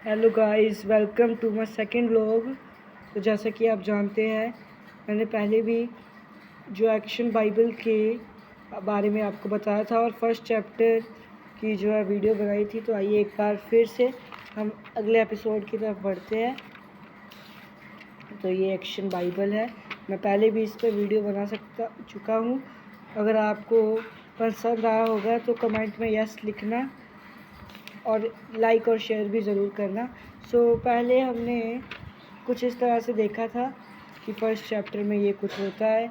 Hello guys, welcome to my second vlog. तो जैसा कि आप जानते हैं, मैंने पहले भी जो एक्शन बाइबल के बारे में आपको बताया था और फर्स्ट चैप्टर की जो है वीडियो बनाई थी। तो आइए एक बार फिर से हम अगले एपिसोड की तरफ बढ़ते हैं। तो ये एक्शन बाइबल है। मैं पहले भी इस पर वीडियो बना चुका हूँ। अगर आपको पसंद आया होगा तो कमेंट में यस लिखना और लाइक और शेयर भी ज़रूर करना। पहले हमने कुछ इस तरह से देखा था कि फर्स्ट चैप्टर में ये कुछ होता है।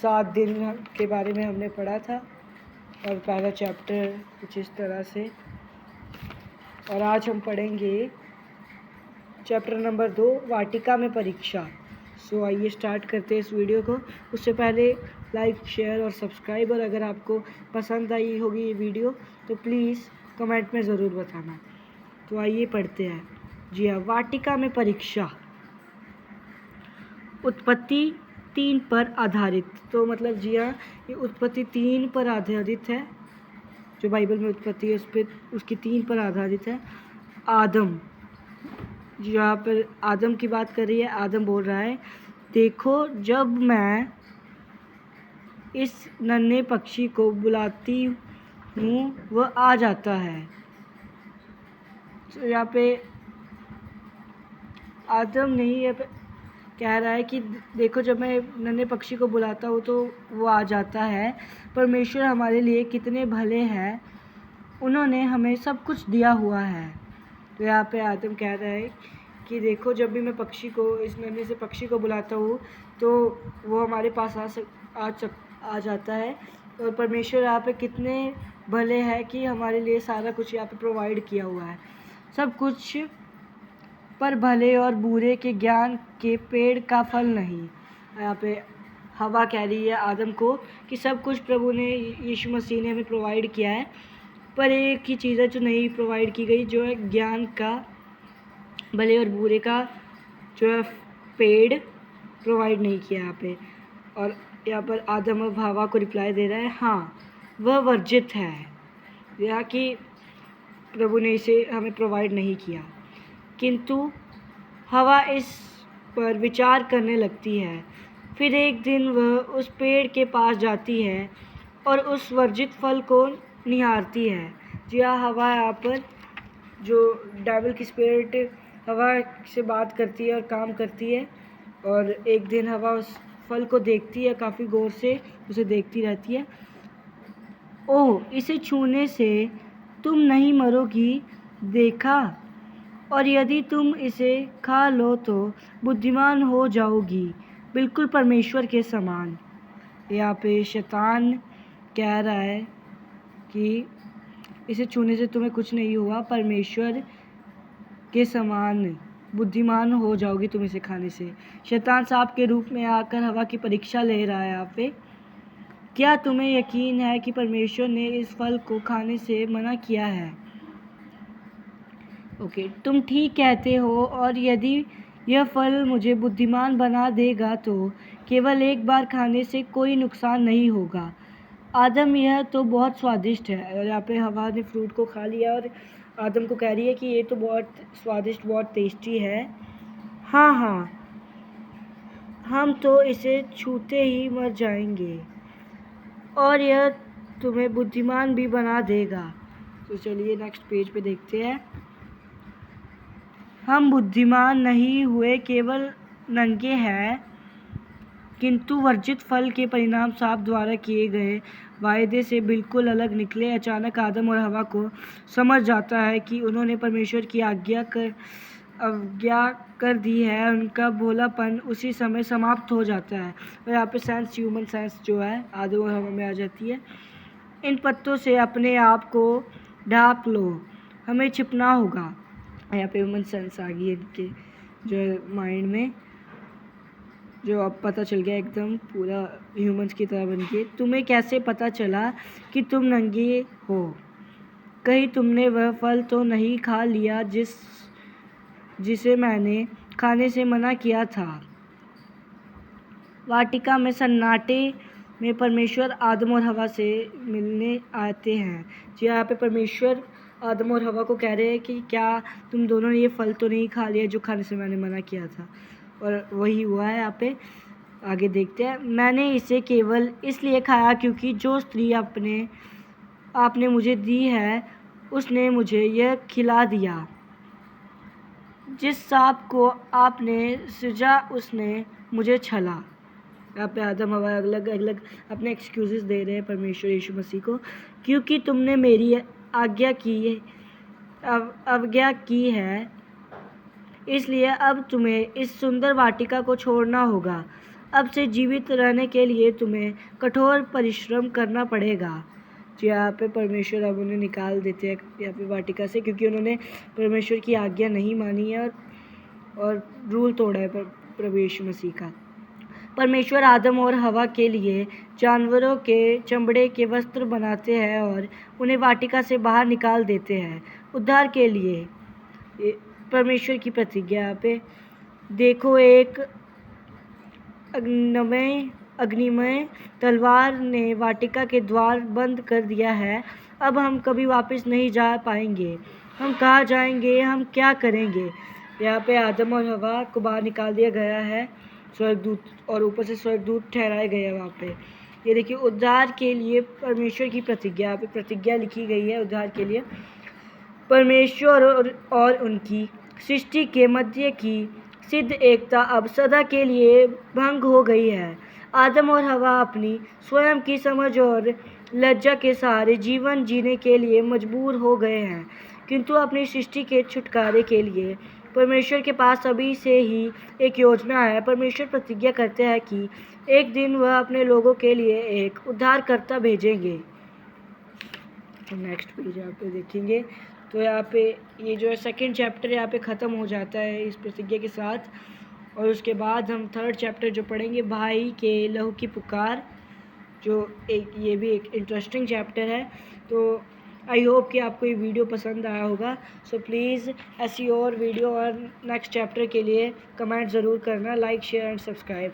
7 दिन के बारे में हमने पढ़ा था और पहला चैप्टर कुछ इस तरह से। और आज हम पढ़ेंगे चैप्टर नंबर 2, वाटिका में परीक्षा। आइए स्टार्ट करते हैं इस वीडियो को। उससे पहले लाइक, शेयर और सब्सक्राइब, और अगर आपको पसंद आई होगी ये वीडियो तो प्लीज़ कमेंट में ज़रूर बताना। तो आइए पढ़ते हैं। जी हाँ, वाटिका में परीक्षा। उत्पत्ति 3 पर आधारित। तो मतलब जी हाँ, ये उत्पत्ति 3 पर आधारित है। जो बाइबल में उत्पत्ति है उसकी 3 पर आधारित है। आदम, यहाँ पर आदम की बात कर रही है। आदम बोल रहा है, देखो जब मैं इस नन्हे पक्षी को बुलाती हूँ वह आ जाता है। तो यहाँ पे आदम नहीं है, कह रहा है कि देखो जब मैं नन्हे पक्षी को बुलाता हूँ तो वो आ जाता है। परमेश्वर हमारे लिए कितने भले हैं, उन्होंने हमें सब कुछ दिया हुआ है। तो यहाँ पे आदम कह रहा है कि देखो जब भी मैं पक्षी को, इस नन्हे से पक्षी को बुलाता हूँ तो वो हमारे पास आ जाता है। और परमेश्वर यहाँ पे कितने भले हैं कि हमारे लिए सारा कुछ यहाँ पे प्रोवाइड किया हुआ है। सब कुछ, पर भले और बुरे के ज्ञान के पेड़ का फल नहीं। यहाँ पे हवा कह रही है आदम को कि सब कुछ प्रभु ने, यीशु मसीह ने हमें प्रोवाइड किया है, पर एक ही चीज़ है जो नहीं प्रोवाइड की गई, जो है ज्ञान का, भले और बुरे का जो है पेड़ प्रोवाइड नहीं किया यहाँ पे। और यहाँ पर आदम अब हवा को रिप्लाई दे रहा है, हाँ वह वर्जित है, यह कि प्रभु ने इसे हमें प्रोवाइड नहीं किया। किंतु हवा इस पर विचार करने लगती है। फिर एक दिन वह उस पेड़ के पास जाती है और उस वर्जित फल को निहारती है। जी हाँ, हवा यहाँ पर जो डेविल की स्पिरिट हवा से बात करती है और काम करती है। और एक दिन हवा उस फल को देखती है, काफ़ी गौर से उसे देखती रहती है। ओह, इसे छूने से तुम नहीं मरोगी, देखा, और यदि तुम इसे खा लो तो बुद्धिमान हो जाओगी, बिल्कुल परमेश्वर के समान। यहाँ पे शैतान कह रहा है कि इसे छूने से तुम्हें कुछ नहीं हुआ, परमेश्वर के समान बुद्धिमान हो जाओगी तुम इसे खाने से। शैतान सांप के रूप में आकर हवा की परीक्षा ले रहा है यहाँ पे। क्या तुम्हें यकीन है कि परमेश्वर ने इस फल को खाने से मना किया है? ओके, तुम ठीक कहते हो, और यदि यह फल मुझे बुद्धिमान बना देगा तो केवल एक बार खाने से कोई नुकसान नहीं होगा। आदम, यह तो बहुत स्वादिष्ट है। और यहाँ पे हवा ने फ्रूट को खा लिया और आदम को कह रही है कि ये तो बहुत स्वादिष्ट, बहुत टेस्टी है। हाँ हाँ, हम तो इसे छूते ही मर जाएंगे, और यह तुम्हें बुद्धिमान भी बना देगा। तो चलिए नेक्स्ट पेज पे देखते हैं। हम बुद्धिमान नहीं हुए, केवल नंगे हैं, किंतु वर्जित फल के परिणाम सांप द्वारा किए गए वायदे से बिल्कुल अलग निकले। अचानक आदम और हवा को समझ जाता है कि उन्होंने परमेश्वर की अवज्ञा कर दी है। उनका भोलापन उसी समय समाप्त हो जाता है। और यहाँ पे सेंस, ह्यूमन सेंस जो है आदम और हवा में आ जाती है। इन पत्तों से अपने आप को ढांक लो, हमें छिपना होगा। यहाँ पे ह्यूमन सेंस आ गई इनके जो माइंड में, जो अब पता चल गया, एकदम पूरा ह्यूमंस की तरह बन के। तुम्हें कैसे पता चला कि तुम नंगे हो? कहीं तुमने वह फल तो नहीं खा लिया जिसे मैंने खाने से मना किया था? वाटिका में सन्नाटे में परमेश्वर आदम और हवा से मिलने आते हैं। जी, यहाँ पे परमेश्वर आदम और हवा को कह रहे हैं कि क्या तुम दोनों ने ये फल तो नहीं खा लिया जो खाने से मैंने मना किया था। और वही हुआ है यहाँ पे। आगे देखते हैं। मैंने इसे केवल इसलिए खाया क्योंकि जो स्त्री आपने मुझे दी है उसने मुझे यह खिला दिया। जिस सांप को आपने सृजा उसने मुझे छला। यहाँ पे आदम हवा अलग अलग अपने एक्सक्यूज़ेस दे रहे हैं परमेश्वर यीशु मसीह को। क्योंकि तुमने मेरी अवज्ञा की है, इसलिए अब तुम्हें इस सुंदर वाटिका को छोड़ना होगा। अब से जीवित रहने के लिए तुम्हें कठोर परिश्रम करना पड़ेगा। तो यहाँ पे परमेश्वर अब उन्हें निकाल देते हैं यहाँ पे वाटिका से, क्योंकि उन्होंने परमेश्वर की आज्ञा नहीं मानी है और रूल तोड़ा है प्रभु यीशु मसीह का। परमेश्वर आदम और हवा के लिए जानवरों के चमड़े के वस्त्र बनाते हैं और उन्हें वाटिका से बाहर निकाल देते हैं उद्धार के लिए। परमेश्वर की प्रतिज्ञा यहाँ पे देखो, एक अग्निमय तलवार ने वाटिका के द्वार बंद कर दिया है। अब हम कभी वापस नहीं जा पाएंगे। हम कहाँ जाएंगे, हम क्या करेंगे। यहाँ पे आदम और हवा को बाहर निकाल दिया गया है स्वर्गदूत, और ऊपर से स्वर्गदूत ठहराए गए हैं वहाँ पे। ये देखिए उद्धार के लिए परमेश्वर की प्रतिज्ञा, यहाँ पे प्रतिज्ञा लिखी गई है उद्धार के लिए। परमेश्वर और उनकी सृष्टि के मध्य की सिद्ध एकता अब सदा के लिए भंग हो गई है। आदम और हवा अपनी स्वयं की समझ और लज्जा के सहारे जीवन जीने के लिए मजबूर हो गए हैं, किंतु अपनी सृष्टि के छुटकारे के लिए परमेश्वर के पास अभी से ही एक योजना है। परमेश्वर प्रतिज्ञा करते हैं कि एक दिन वह अपने लोगों के लिए एक उद्धारकर्ता भेजेंगे। नेक्स्ट पेज यहाँ पे देखेंगे तो यहाँ पे ये जो है सेकंड चैप्टर यहाँ पे ख़त्म हो जाता है इस प्रतिज्ञा के साथ। और उसके बाद हम थर्ड चैप्टर जो पढ़ेंगे, भाई के लहू की पुकार, जो ये भी एक इंटरेस्टिंग चैप्टर है। तो आई होप कि आपको ये वीडियो पसंद आया होगा। सो प्लीज़ ऐसी और वीडियो और नेक्स्ट चैप्टर के लिए कमेंट ज़रूर करना, like share and subscribe.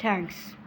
Thanks.